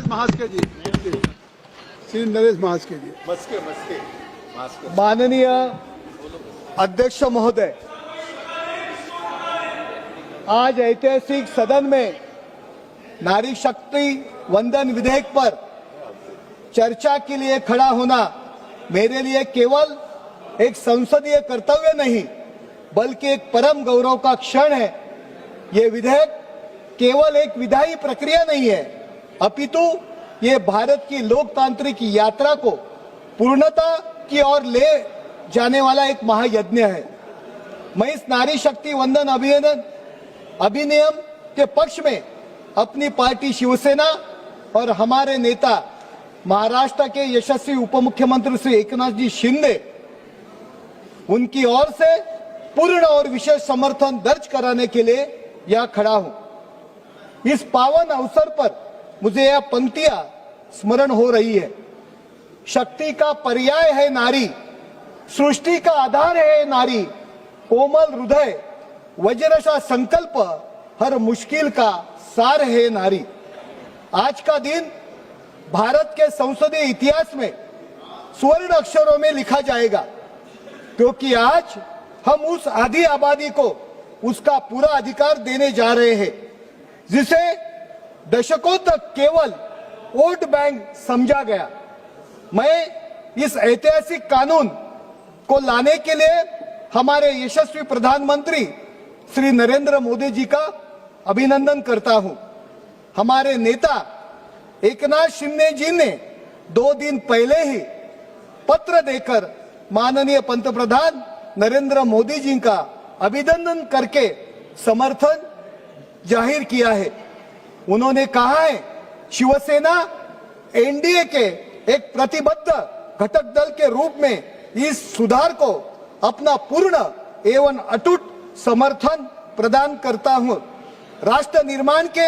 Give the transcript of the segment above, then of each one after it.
महास्के जी, श्री नरेश महास्के जी। माननीय अध्यक्ष महोदय, आज ऐतिहासिक सदन में नारी शक्ति वंदन विधेयक पर चर्चा के लिए खड़ा होना मेरे लिए केवल एक संसदीय कर्तव्य नहीं बल्कि एक परम गौरव का क्षण है। ये विधेयक केवल एक विधायी प्रक्रिया नहीं है, अपितु ये भारत की लोकतांत्रिक यात्रा को पूर्णता की ओर ले जाने वाला एक महायज्ञ है। मैं इस नारी शक्ति वंदन अधिनियम के पक्ष में अपनी पार्टी शिवसेना और हमारे नेता महाराष्ट्र के यशस्वी उप मुख्यमंत्री श्री एकनाथ जी शिंदे उनकी ओर से पूर्ण और विशेष समर्थन दर्ज कराने के लिए यह खड़ा हूं। इस पावन अवसर पर मुझे यह पंक्तियां स्मरण हो रही है। शक्ति का पर्याय है नारी, सृष्टि का आधार है नारी, कोमल हृदय वज्रसा संकल्प, हर मुश्किल का सार है नारी। आज का दिन भारत के संसदीय इतिहास में स्वर्ण अक्षरों में लिखा जाएगा, क्योंकि आज हम उस आधी आबादी को उसका पूरा अधिकार देने जा रहे हैं जिसे दशकों तक केवल वोट बैंक समझा गया। मैं इस ऐतिहासिक कानून को लाने के लिए हमारे यशस्वी प्रधानमंत्री श्री नरेंद्र मोदी जी का अभिनंदन करता हूं। हमारे नेता एकनाथ शिंदे जी ने 2 दिन पहले ही पत्र देकर माननीय पंतप्रधान नरेंद्र मोदी जी का अभिनंदन करके समर्थन जाहिर किया है। उन्होंने कहा है, शिवसेना एनडीए के एक प्रतिबद्ध घटक दल के रूप में इस सुधार को अपना पूर्ण एवं अटूट समर्थन प्रदान करता हूं। राष्ट्र निर्माण के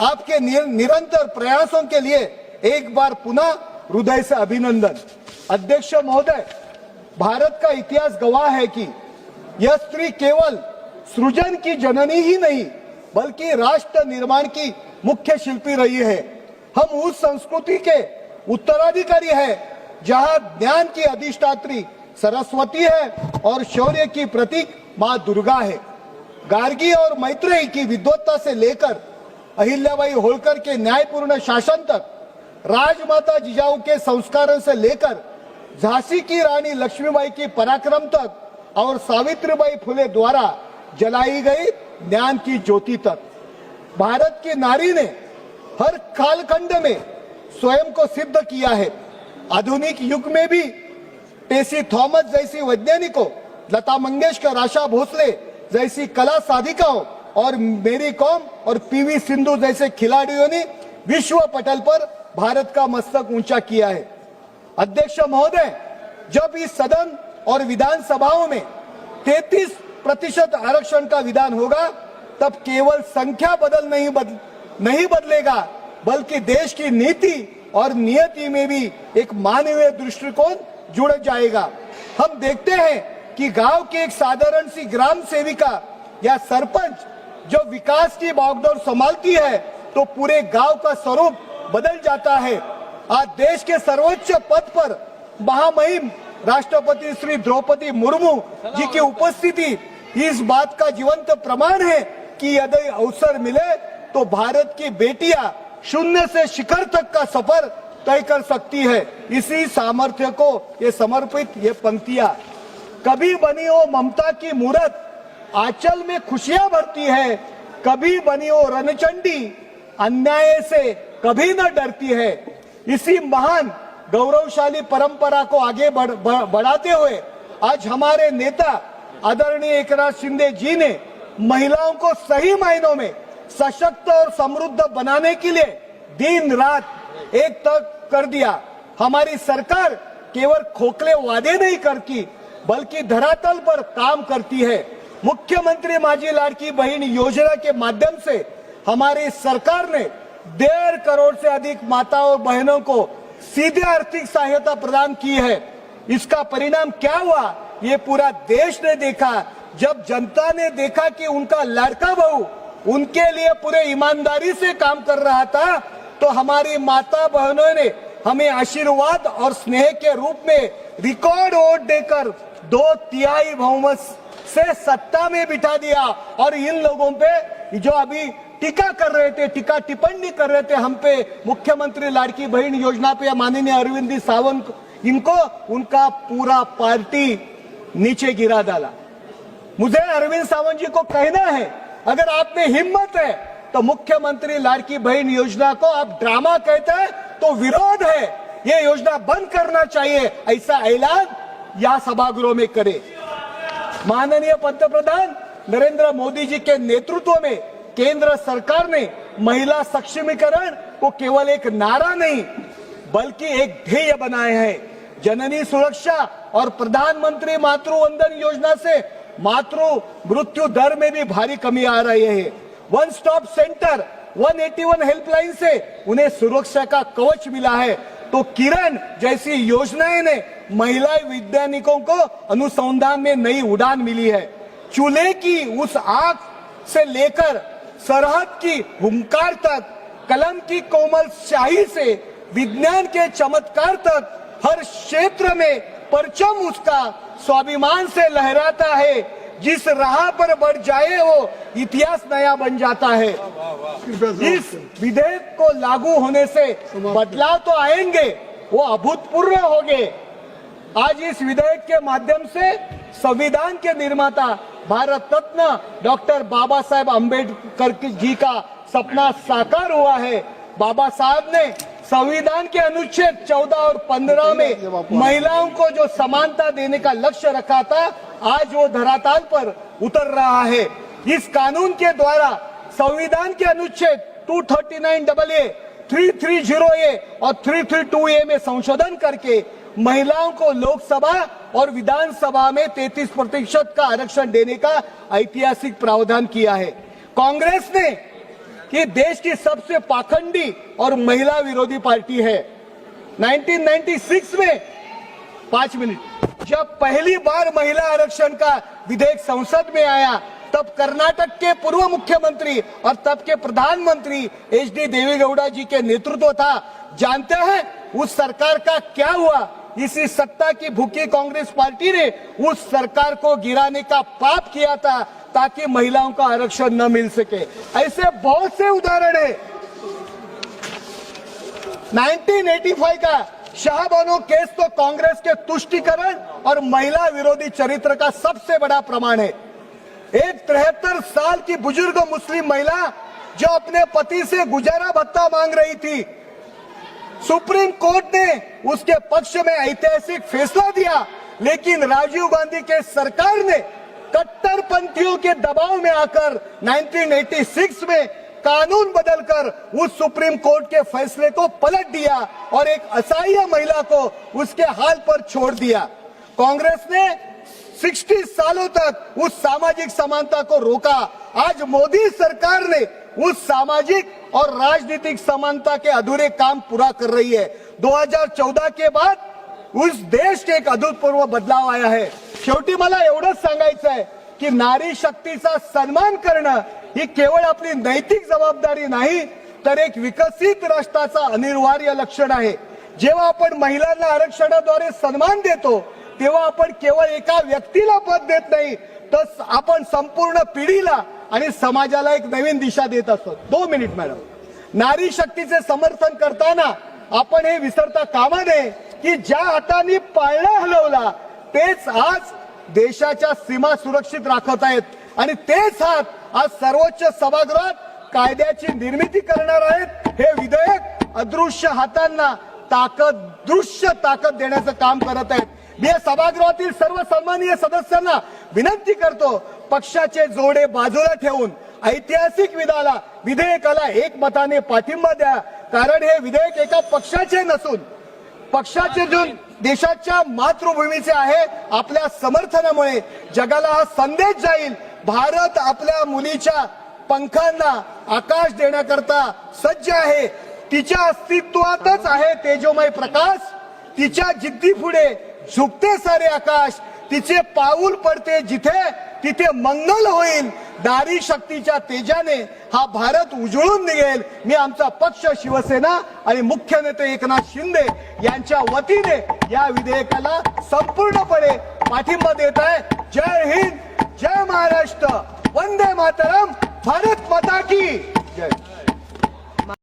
आपके निरंतर प्रयासों के लिए एक बार पुनः हृदय से अभिनंदन। अध्यक्ष महोदय, भारत का इतिहास गवाह है कि यह स्त्री केवल सृजन की जननी ही नहीं बल्कि राष्ट्र निर्माण की मुख्य शिल्पी रही है। हम उस संस्कृति के उत्तराधिकारी हैं जहां ज्ञान की अधिष्ठात्री सरस्वती है और शौर्य की प्रतीक मां दुर्गा है। गार्गी और मैत्रेयी की विद्वत्ता से लेकर अहिल्याबाई होलकर के न्यायपूर्ण शासन तक, राजमाता जिजाऊ के संस्कारों से लेकर झांसी की रानी लक्ष्मीबाई की पराक्रम तक और सावित्रीबाई फुले द्वारा जलाई गई ज्ञान की ज्योति तक, भारत की नारी ने हर कालखंड में स्वयं को सिद्ध किया है। आधुनिक युग में भी टेसी थॉमस जैसी वैज्ञानिकों, लता मंगेशकर, आशा भोसले जैसी कला साधिकाओं और मेरी कॉम और पीवी सिंधु जैसे खिलाड़ियों ने विश्व पटल पर भारत का मस्तक ऊंचा किया है। अध्यक्ष महोदय, जब इस सदन और विधानसभाओं में 33% आरक्षण का विधान होगा तब केवल संख्या नहीं बदलेगा बल्कि देश की नीति और नियति में भी एक मानवीय दृष्टिकोण जुड़ जाएगा। हम देखते हैं कि गांव की एक साधारण सी ग्राम सेविका या सरपंच जो विकास की बागडोर संभालती है तो पूरे गांव का स्वरूप बदल जाता है। आज देश के सर्वोच्च पद पर महामहिम राष्ट्रपति श्री द्रौपदी मुर्मू जी की उपस्थिति इस बात का जीवंत प्रमाण है कि यदि अवसर मिले तो भारत की बेटियां शून्य से शिखर तक का सफर तय कर सकती है। इसी सामर्थ्य को ये समर्पित ये पंक्तियां, कभी बनी हो ममता की मूरत आंचल में खुशियां भरती है, कभी बनी हो रणचंडी अन्याय से कभी न डरती है। इसी महान गौरवशाली परंपरा को आगे बढ़ाते हुए आज हमारे नेता आदरणीय एकनाथ शिंदे जी ने महिलाओं को सही मायनों में सशक्त और समृद्ध बनाने के लिए दिन रात एक तक कर दिया। हमारी सरकार केवल खोखले वादे नहीं करती बल्कि धरातल पर काम करती है। मुख्यमंत्री माझी लाडकी बहन योजना के माध्यम से हमारी सरकार ने 1.5 करोड़ से अधिक माताओं और बहनों को सीधे आर्थिक सहायता प्रदान की है। इसका परिणाम क्या हुआ ये पूरा देश ने देखा। जब जनता ने देखा कि उनका लड़का बहू उनके लिए पूरे ईमानदारी से काम कर रहा था तो हमारी माता बहनों ने हमें आशीर्वाद और स्नेह के रूप में रिकॉर्ड वोट देकर 2/3 बहुमत से सत्ता में बिठा दिया। और इन लोगों पे जो अभी टीका कर रहे थे, टीका टिप्पणी कर रहे थे हम पे, मुख्यमंत्री लाड़की बहन योजना पे, माननीय अरविंद सावंत, इनको उनका पूरा पार्टी नीचे गिरा डाला। मुझे अरविंद सावंत जी को कहना है, अगर आप में हिम्मत है तो मुख्यमंत्री लाड़की बहन योजना को आप ड्रामा कहते हैं तो विरोध है, ये योजना बंद करना चाहिए, ऐसा ऐलान या सभागृह में करे। माननीय पंतप्रधान नरेंद्र मोदी जी के नेतृत्व में केंद्र सरकार ने महिला सक्षमीकरण को केवल एक नारा नहीं बल्कि एक ध्येय बनाए हैं। जननी सुरक्षा और प्रधानमंत्री मातृ वंदन योजना से मातृ मृत्यु दर में भी भारी कमी आ रही है। वन स्टॉप सेंटर 181 हेल्पलाइन से उन्हें सुरक्षा का कवच मिला है। तो किरण जैसी योजनाएं ने महिला वैज्ञानिकों को अनुसंधान में नई उड़ान मिली है। चूल्हे की उस आग से लेकर सरहद की हुंकार तक, कलम की कोमल स्याही से विज्ञान के चमत्कार तक, हर क्षेत्र में परचम उसका स्वाभिमान से लहराता है। जिस राह पर बढ़ जाए वो इतिहास नया बन जाता है। इस विधेयक को लागू होने से बदलाव तो आएंगे, वो अभूतपूर्व होंगे। आज इस विधेयक के माध्यम से संविधान के निर्माता भारत रत्न डॉक्टर बाबा साहेब अम्बेडकर जी का सपना साकार हुआ है। बाबा साहब ने संविधान के अनुच्छेद 14 और 15 में महिलाओं को जो समानता देने का लक्ष्य रखा था, आज वो धरातल पर उतर रहा है। इस कानून के द्वारा संविधान के अनुच्छेद 239AA, 330A और 332A में संशोधन करके महिलाओं को लोकसभा और विधानसभा में 33% का आरक्षण देने का ऐतिहासिक प्रावधान किया है। कांग्रेस ने ये देश की सबसे पाखंडी और महिला विरोधी पार्टी है। 1996 में 5 मिनट जब पहली बार महिला आरक्षण का विधेयक संसद में आया, तब कर्नाटक के पूर्व मुख्यमंत्री और तब के प्रधानमंत्री HD देवेगौड़ा जी के नेतृत्व था। जानते हैं उस सरकार का क्या हुआ? इसी सत्ता की भूखी कांग्रेस पार्टी ने उस सरकार को गिराने का पाप किया था ताकि महिलाओं का आरक्षण न मिल सके। ऐसे बहुत से उदाहरण है। 1985 का शाहबानो केस तो कांग्रेस के तुष्टीकरण और महिला विरोधी चरित्र का सबसे बड़ा प्रमाण है। एक 73 साल की बुजुर्ग मुस्लिम महिला जो अपने पति से गुजारा भत्ता मांग रही थी, सुप्रीम कोर्ट ने उसके पक्ष में ऐतिहासिक फैसला दिया, लेकिन राजीव गांधी के सरकार ने कट्टरपंथियों के दबाव में आकर 1986 में कानून बदलकर उस सुप्रीम कोर्ट के फैसले को पलट दिया और एक असहाय महिला को उसके हाल पर छोड़ दिया। कांग्रेस ने 60 सालों तक उस सामाजिक समानता को रोका। आज मोदी सरकार ने उस सामाजिक और राजनीतिक समानता के अधूरे काम पूरा कर रही है। 2014 के बाद उस देश के एक अभूतपूर्व बदलाव आया है। शेवटी मला एवढंच सांगायचं आहे की नारी शक्तीचा सन्मान करणं ही केवळ आपली नैतिक जबाबदारी नाही, तर एक विकसित राष्ट्राचा अनिवार्य लक्षण आहे। जेव्हा आपण महिलांना आरक्षणाद्वारे सन्मान देतो, तेव्हा आपण केवळ एका व्यक्तीला पद देत नाही, तर आपण संपूर्ण पिढीला आणि समाजाला एक नवीन दिशा देत असतो। 2 मिनिट मॅडम। नारी शक्तीचे समर्थन करताना आपण हे विसरता कामा नये की ज्या हाताने पाळणा हलवला तेच आज देशाच्या सीमा सुरक्षित राखत आहेत आणि तेच हात आज सर्वोच्च सभागृहात कायद्याची निर्मिती करणार आहेत। हे विधेयक अदृश्य हातांना दृश्य ताकद देण्याचं काम करत आहेत। मी या सभागृहातील सर्व सन्माननीय सदस्यांना विनंती करतो, पक्षाचे जोडे बाजूला ठेवून ऐतिहासिक विधेयकाला एकमताने पाठिंबा द्या, कारण हे विधेयक एका पक्षाचे नसून पक्षाचे जो देशाच्या मातृभूमीचे आहे। आपल्या समर्थनामुळे जगाला हा संदेश जाईल, भारत आपल्या मुलीच्या पंखांना आकाश देण्याकरता सज्ज आहे। तिच्या अस्तित्वातच आहे तेजोमय प्रकाश, तिच्या जिद्दी पुढे झुकते सारे आकाश, तिचे पाऊल पडते जिथे तिथे मंगल होईल, नारी शक्तीच्या तेजाने हा भारत उजळून निघेल. मी आमचा पक्ष शिवसेना आणि मुख्य नेते एकनाथ शिंदे यांच्या वतीने या विधेयकाला संपूर्णपणे पाठिंबा देत आहे. जय हिंद, जय महाराष्ट्र, वंदे मातरम, भारत माता की